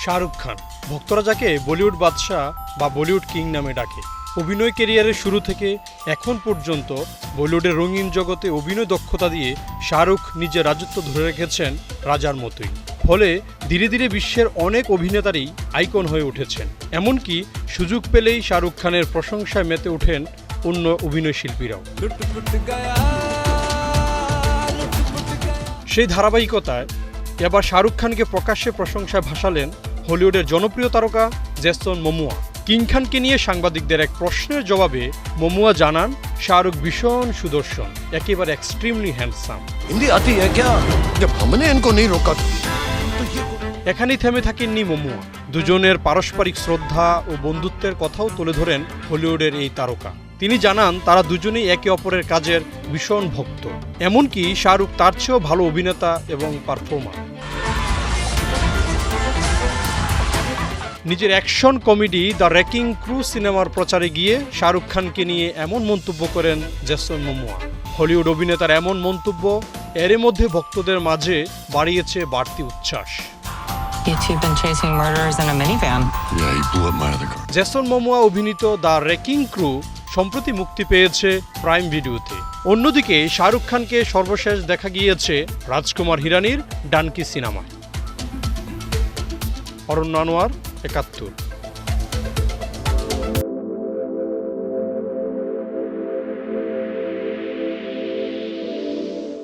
শাহরুখ খান, ভক্তরা যাকে বলিউড বাদশাহ বা বলিউড কিং নামে ডাকে। অভিনয় ক্যারিয়ারের শুরু থেকে এখন পর্যন্ত বলিউডের রঙিন জগতে অভিনয় দক্ষতা দিয়ে শাহরুখ নিজের রাজত্ব ধরে রেখেছেন রাজার মতোই। ফলে ধীরে ধীরে বিশ্বের অনেক অভিনেতারই আইকন হয়ে উঠেছেন। এমনকি সুযোগ পেলেই শাহরুখ খানের প্রশংসায় মেতে ওঠেন অন্য অভিনয়শিল্পীরাও। সেই ধারাবাহিকতায় এবার শাহরুখ খানকে প্রকাশ্যে প্রশংসায় ভাসালেন হলিউডের জনপ্রিয় তারকা জেসন মোমোয়া। কিং খানকে নিয়ে সাংবাদিকদের এক প্রশ্নের জবাবে মোমোয়া জানান, শাহরুখ ভীষণ সুদর্শন, একেবারে এক্সট্রিমলি হ্যান্ডসাম। এখানেই থেমে থাকেননি মোমোয়া, দুজনের পারস্পরিক শ্রদ্ধা ও বন্ধুত্বের কথাও তুলে ধরেন হলিউডের এই তারকা। তিনি জানান তারা দুজনেই একে অপরের কাজের ভীষণ ভক্ত, এমনকি শাহরুখ তার চেয়েও ভালো অভিনেতা এবং পারফর্মার। নিজের অ্যাকশন কমেডি দ্য রেকিং ক্রু সিনেমার প্রচারে গিয়ে শাহরুখ খানকে নিয়ে এমন মন্তব্য করেন জেসন মোমোয়া। হলিউড অভিনেতার এমন মন্তব্য এর মধ্যে ভক্তদের মাঝে বাড়িয়েছে বাড়তি উচ্ছ্বাস। জেসন মোমোয়া অভিনীত দ্য রেকিং ক্রু সম্প্রতি মুক্তি পেয়েছে প্রাইম ভিডিওতে। অন্যদিকে শাহরুখ খানকে সর্বশেষ দেখা গিয়েছে রাজকুমার হিরানির ডানকি সিনেমায়। অরণ্য আনোয়ার, ৭১।